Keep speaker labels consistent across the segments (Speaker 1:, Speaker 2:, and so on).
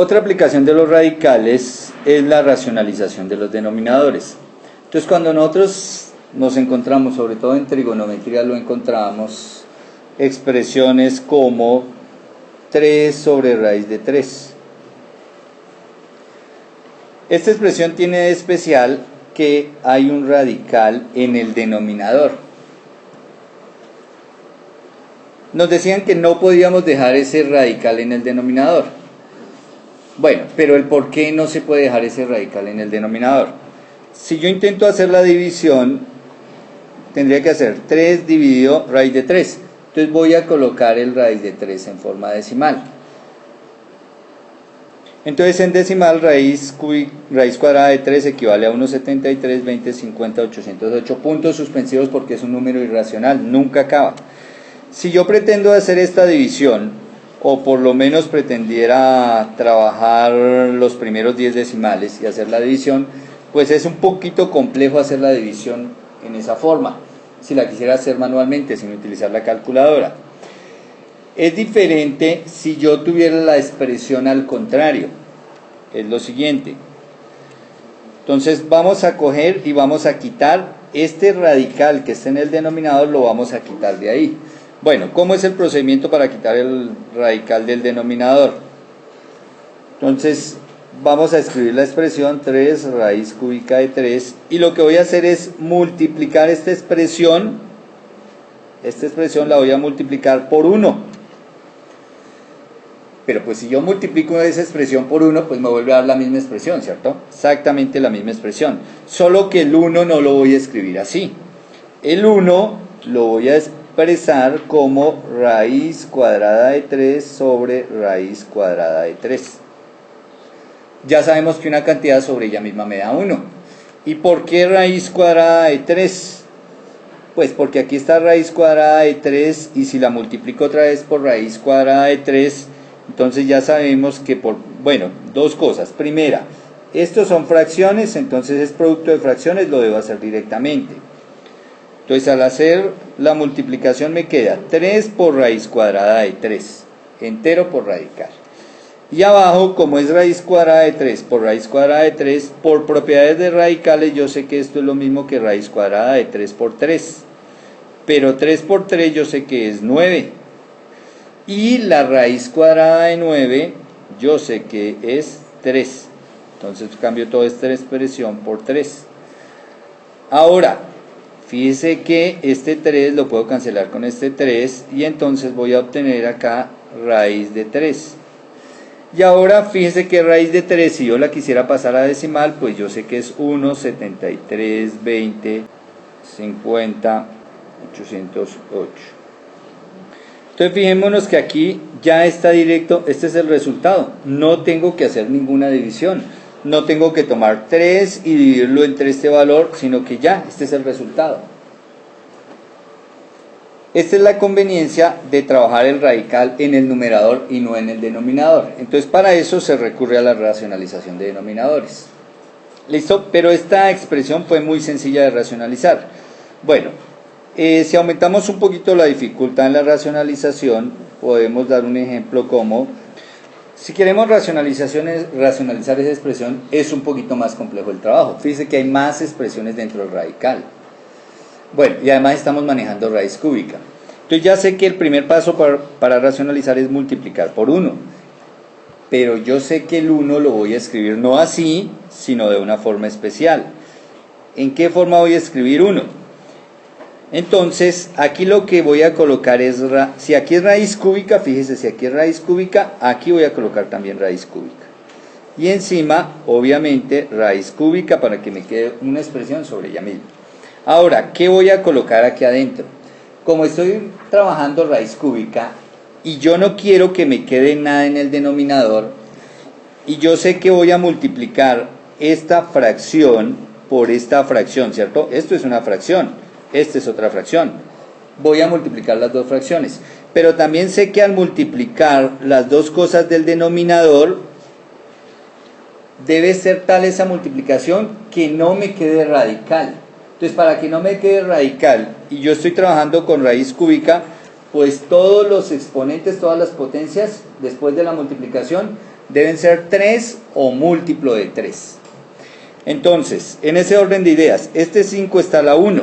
Speaker 1: Otra aplicación de los radicales es la racionalización de los denominadores. Entonces, cuando nosotros nos encontramos, sobre todo en trigonometría lo encontramos, expresiones como 3 sobre raíz de 3. Esta expresión tiene de especial que hay un radical en el denominador. Nos decían que no podíamos dejar ese radical en el denominador. Bueno, pero el por qué no se puede dejar ese radical en el denominador. Si yo intento hacer la división, tendría que hacer 3 dividido raíz de 3. Entonces voy a colocar el raíz de 3 en forma decimal. Entonces en decimal raíz cuadrada de 3 equivale a 1,73, 20, 50, 808 puntos suspensivos porque es un número irracional, nunca acaba. Si yo pretendo hacer esta división, o por lo menos pretendiera trabajar los primeros 10 decimales y hacer la división, pues es un poquito complejo hacer la división en esa forma, si la quisiera hacer manualmente sin utilizar la calculadora. Es diferente si yo tuviera la expresión al contrario, es lo siguiente. Entonces vamos a coger y vamos a quitar este radical que está en el denominador, lo vamos a quitar de ahí. Bueno, ¿cómo es el procedimiento para quitar el radical del denominador? Entonces vamos a escribir la expresión 3 raíz cúbica de 3 y lo que voy a hacer es multiplicar esta expresión la voy a multiplicar por 1. Pero pues si yo multiplico esa expresión por 1, pues me vuelve a dar la misma expresión, ¿cierto? Exactamente la misma expresión, solo que el 1 no lo voy a escribir así. El 1 lo voy a expresar como raíz cuadrada de 3 sobre raíz cuadrada de 3. Ya sabemos que una cantidad sobre ella misma me da 1. ¿Y por qué raíz cuadrada de 3? Pues porque aquí está raíz cuadrada de 3 y si la multiplico otra vez por raíz cuadrada de 3, entonces ya sabemos que dos cosas. Primera, estos son fracciones, entonces es producto de fracciones, lo debo hacer directamente. Entonces al hacer la multiplicación me queda 3 por raíz cuadrada de 3, entero por radical. Y abajo, como es raíz cuadrada de 3 por raíz cuadrada de 3, por propiedades de radicales yo sé que esto es lo mismo que raíz cuadrada de 3 por 3. Pero 3 por 3 yo sé que es 9. Y la raíz cuadrada de 9 yo sé que es 3. Entonces cambio toda esta expresión por 3. Ahora, fíjese que este 3 lo puedo cancelar con este 3 y entonces voy a obtener acá raíz de 3. Y ahora fíjese que raíz de 3, si yo la quisiera pasar a decimal, pues yo sé que es 1, 73, 20, 50, 808. Entonces fijémonos que aquí ya está directo, este es el resultado. No tengo que hacer ninguna división. No tengo que tomar 3 y dividirlo entre este valor, sino que ya, este es el resultado. Esta es la conveniencia de trabajar el radical en el numerador y no en el denominador. Entonces para eso se recurre a la racionalización de denominadores. ¿Listo? Pero esta expresión fue muy sencilla de racionalizar. Bueno, si aumentamos un poquito la dificultad en la racionalización, podemos dar un ejemplo como, si queremos racionalizar esa expresión, es un poquito más complejo el trabajo. Fíjense que hay más expresiones dentro del radical. Bueno, y además estamos manejando raíz cúbica. Entonces ya sé que el primer paso para racionalizar es multiplicar por 1. Pero yo sé que el 1 lo voy a escribir no así, sino de una forma especial. ¿En qué forma voy a escribir 1? Entonces, aquí lo que voy a colocar es, si aquí es raíz cúbica, fíjese, si aquí es raíz cúbica, aquí voy a colocar también raíz cúbica. Y encima, obviamente, raíz cúbica para que me quede una expresión sobre ella misma. Ahora, ¿qué voy a colocar aquí adentro? Como estoy trabajando raíz cúbica y yo no quiero que me quede nada en el denominador, y yo sé que voy a multiplicar esta fracción por esta fracción, ¿cierto? Esto es una fracción, esta es otra fracción. Voy a multiplicar las dos fracciones, pero también sé que al multiplicar las dos cosas del denominador, debe ser tal esa multiplicación que no me quede radical. Entonces, para que no me quede radical y yo estoy trabajando con raíz cúbica, pues todos los exponentes, todas las potencias, después de la multiplicación, deben ser 3 o múltiplo de 3. Entonces, en ese orden de ideas, este 5 está a la 1.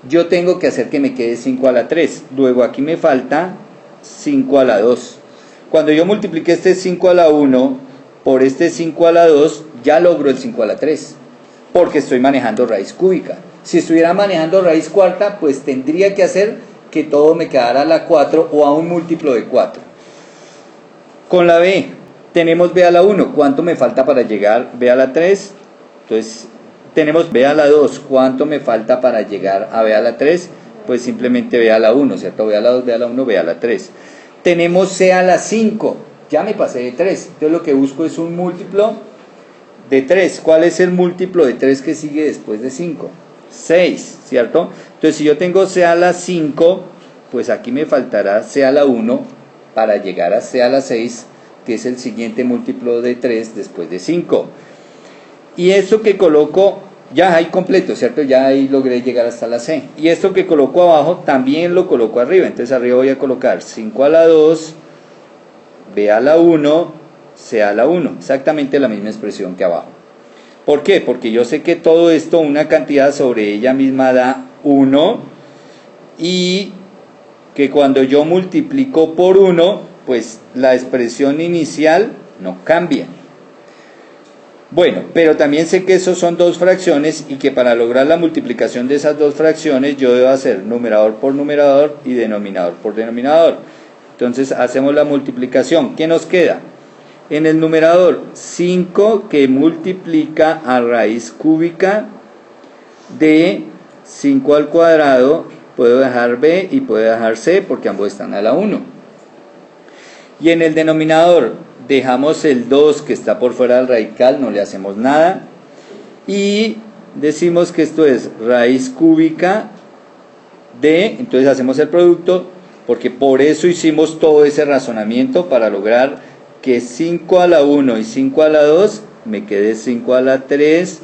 Speaker 1: Yo tengo que hacer que me quede 5 a la 3. Luego aquí me falta 5 a la 2. Cuando yo multiplique este 5 a la 1 por este 5 a la 2, ya logro el 5 a la 3. Porque estoy manejando raíz cúbica. Si estuviera manejando raíz cuarta, pues tendría que hacer que todo me quedara a la 4 o a un múltiplo de 4. Con la b, tenemos b a la 1. ¿Cuánto me falta para llegar b a la 3? Entonces, tenemos b a la 2. ¿Cuánto me falta para llegar a b a la 3? Pues simplemente b a la 1, ¿cierto? b a la 2, b a la 1, b a la 3. Tenemos c a la 5. Ya me pasé de 3. Entonces, lo que busco es un múltiplo de 3. ¿Cuál es el múltiplo de 3 que sigue después de 5? 6, ¿cierto? Entonces, si yo tengo c a la 5, pues aquí me faltará c a la 1 para llegar a c a la 6, que es el siguiente múltiplo de 3 después de 5. Y esto que coloco, ya ahí completo, ¿cierto? Ya ahí logré llegar hasta la c. Y esto que coloco abajo, también lo coloco arriba. Entonces, arriba voy a colocar 5 a la 2, b a la 1, c a la 1. Exactamente la misma expresión que abajo. ¿Por qué? Porque yo sé que todo esto, una cantidad sobre ella misma da 1, y que cuando yo multiplico por 1, pues la expresión inicial no cambia. Bueno, pero también sé que esos son dos fracciones y que para lograr la multiplicación de esas dos fracciones yo debo hacer numerador por numerador y denominador por denominador. Entonces hacemos la multiplicación. ¿Qué nos queda? En el numerador, 5 que multiplica a raíz cúbica de 5 al cuadrado. Puedo dejar b y puedo dejar c porque ambos están a la 1. Y en el denominador dejamos el 2 que está por fuera del radical, no le hacemos nada. Y decimos que esto es raíz cúbica de, entonces hacemos el producto, porque por eso hicimos todo ese razonamiento para lograr que 5 a la 1 y 5 a la 2 me quede 5 a la 3,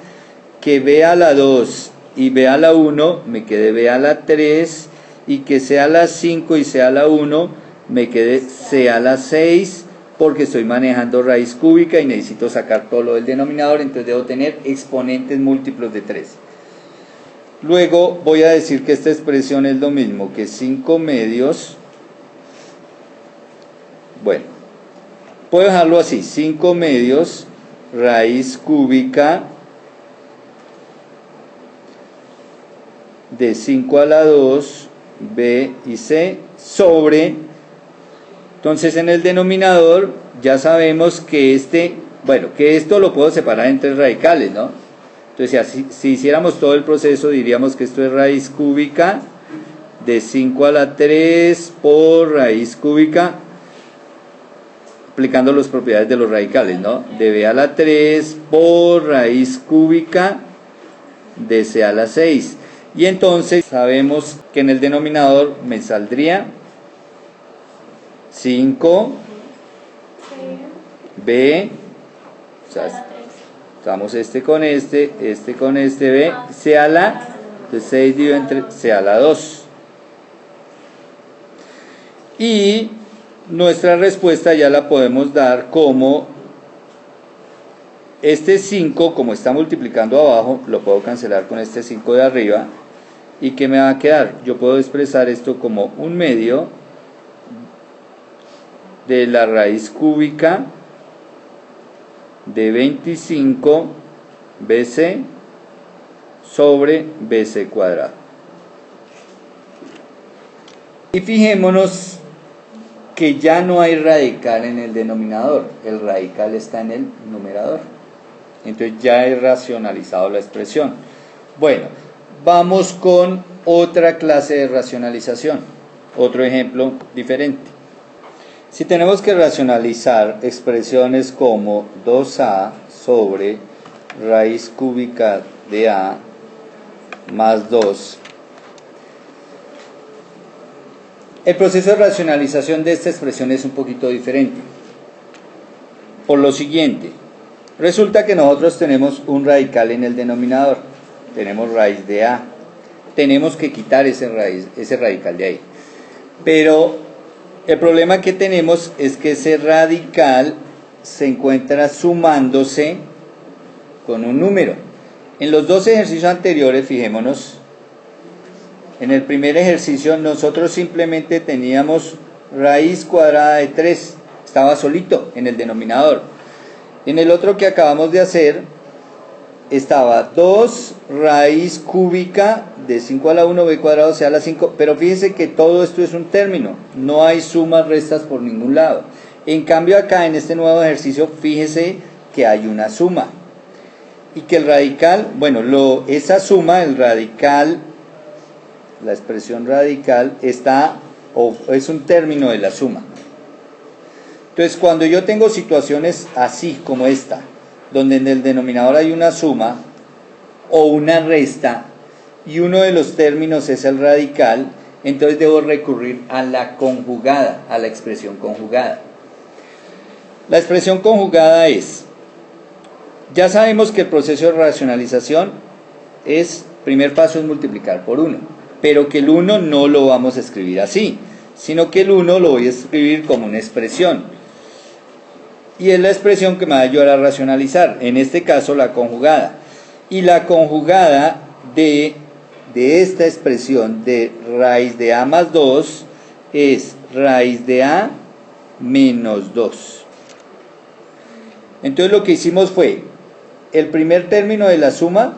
Speaker 1: que b a la 2 y b a la 1 me quede b a la 3, y que c a la 5 y c a la 1 me quede c a la 6, porque estoy manejando raíz cúbica y necesito sacar todo lo del denominador, entonces debo tener exponentes múltiplos de 3. Luego voy a decir que esta expresión es lo mismo que 5 medios. Bueno, puedo dejarlo así, 5 medios raíz cúbica de 5 a la 2, b y c, sobre, entonces en el denominador ya sabemos que que esto lo puedo separar en tres radicales, ¿no? Entonces si hiciéramos todo el proceso diríamos que esto es raíz cúbica de 5 a la 3 por raíz cúbica, aplicando las propiedades de los radicales, ¿no? De b a la 3 por raíz cúbica de c a la 6. Y entonces sabemos que en el denominador me saldría 5 b, o sea, usamos este con este b, c a la, entonces 6 dividido entre c a la 2. Y nuestra respuesta ya la podemos dar como este 5, como está multiplicando abajo, lo puedo cancelar con este 5 de arriba. ¿Y qué me va a quedar? Yo puedo expresar esto como un medio de la raíz cúbica de 25 bc sobre bc cuadrado. Y fijémonos que ya no hay radical en el denominador, el radical está en el numerador. Entonces ya he racionalizado la expresión. Bueno, vamos con otra clase de racionalización, otro ejemplo diferente. Si tenemos que racionalizar expresiones como 2a sobre raíz cúbica de a más 2, el proceso de racionalización de esta expresión es un poquito diferente. Por lo siguiente, resulta que nosotros tenemos un radical en el denominador, tenemos raíz de a, tenemos que quitar ese radical de ahí. Pero el problema que tenemos es que ese radical se encuentra sumándose con un número. En los dos ejercicios anteriores, fijémonos, en el primer ejercicio nosotros simplemente teníamos raíz cuadrada de 3, estaba solito en el denominador. En el otro que acabamos de hacer, estaba 2 raíz cúbica de 5 a la 1 b cuadrado sea a la 5, pero fíjense que todo esto es un término, no hay sumas, restas por ningún lado. En cambio acá en este nuevo ejercicio, fíjese que hay una suma y que el radical, bueno, esa suma, el radical, la expresión radical está, o es un término de la suma. Entonces cuando yo tengo situaciones así como esta, donde en el denominador hay una suma o una resta y uno de los términos es el radical, entonces debo recurrir a la conjugada, a la expresión conjugada. La expresión conjugada es, ya sabemos que el proceso de racionalización primer paso es multiplicar por 1, pero que el 1 no lo vamos a escribir así, sino que el 1 lo voy a escribir como una expresión. Y es la expresión que me va a ayudar a racionalizar, en este caso la conjugada. Y la conjugada de esta expresión de raíz de a más 2 es raíz de a menos 2. Entonces lo que hicimos fue, el primer término de la suma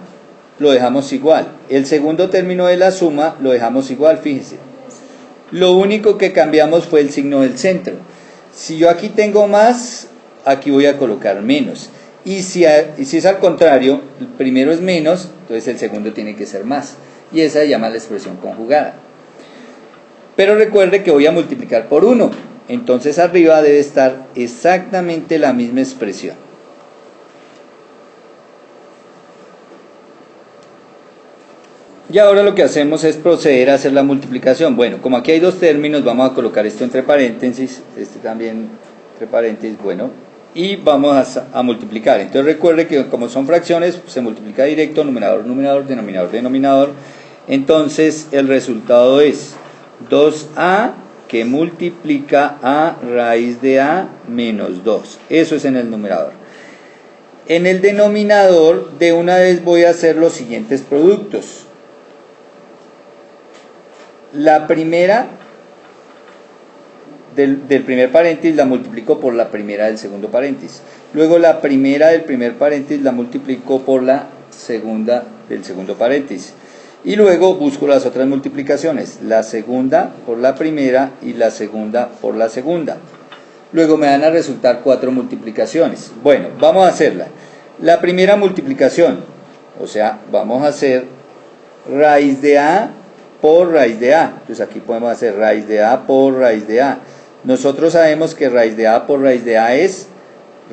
Speaker 1: lo dejamos igual, el segundo término de la suma lo dejamos igual, fíjense. Lo único que cambiamos fue el signo del centro. Si yo aquí tengo más, aquí voy a colocar menos. Y si es al contrario, el primero es menos, entonces el segundo tiene que ser más. Y esa se llama la expresión conjugada. Pero recuerde que voy a multiplicar por 1. Entonces arriba debe estar exactamente la misma expresión. Y ahora lo que hacemos es proceder a hacer la multiplicación. Bueno, como aquí hay dos términos, vamos a colocar esto entre paréntesis, este también entre paréntesis, bueno, y vamos a multiplicar. Entonces recuerde que como son fracciones, se multiplica directo, numerador, numerador, denominador, denominador. Entonces el resultado es 2a que multiplica a raíz de a menos 2. Eso es en el numerador. En el denominador de una vez voy a hacer los siguientes productos. La primera del primer paréntesis la multiplico por la primera del segundo paréntesis. Luego la primera del primer paréntesis la multiplico por la segunda del segundo paréntesis. Y luego busco las otras multiplicaciones. La segunda por la primera y la segunda por la segunda. Luego me van a resultar 4 multiplicaciones. Bueno, vamos a hacerla. La primera multiplicación, o sea, vamos a hacer raíz de a por raíz de a. Entonces aquí podemos hacer raíz de a por raíz de a. Nosotros sabemos que raíz de a por raíz de a es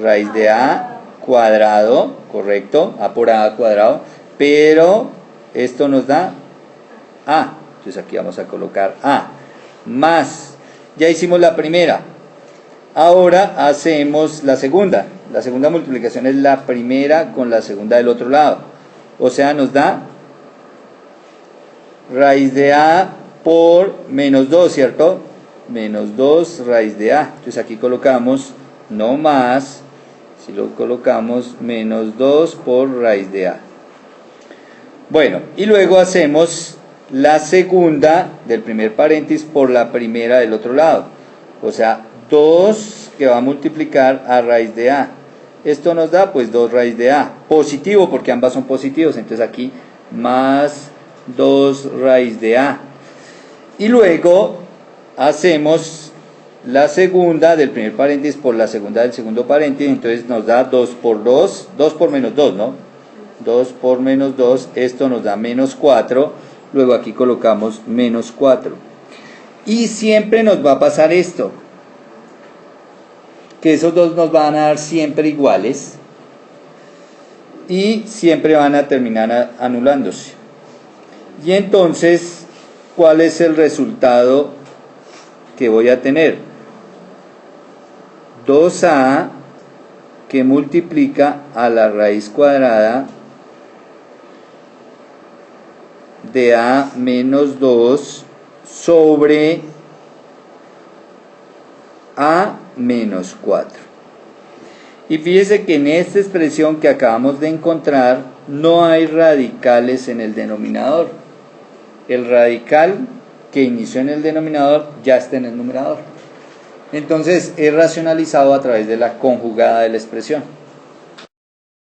Speaker 1: raíz de a cuadrado, correcto, a por a cuadrado, pero esto nos da a. Entonces aquí vamos a colocar a más. Ya hicimos la primera. Ahora hacemos la segunda. La segunda multiplicación es la primera con la segunda del otro lado. O sea, nos da raíz de a por menos 2, ¿cierto? Menos 2 raíz de a. Entonces aquí colocamos no más, si lo colocamos menos 2 por raíz de a. Bueno, y luego hacemos la segunda del primer paréntesis por la primera del otro lado. O sea, 2 que va a multiplicar a raíz de a. Esto nos da pues 2 raíz de a. Positivo porque ambas son positivos. Entonces aquí más 2 raíz de a. Y luego hacemos la segunda del primer paréntesis por la segunda del segundo paréntesis. Entonces nos da 2 por 2. 2 por menos 2, ¿no? 2 por menos 2. Esto nos da menos 4. Luego aquí colocamos menos 4. Y siempre nos va a pasar esto, que esos dos nos van a dar siempre iguales y siempre van a terminar anulándose. Y entonces, ¿cuál es el resultado que voy a tener? 2a que multiplica a la raíz cuadrada de a menos 2 sobre a menos 4. Y fíjese que en esta expresión que acabamos de encontrar no hay radicales en el denominador. El radical que inició en el denominador ya está en el numerador. Entonces es racionalizado a través de la conjugada de la expresión.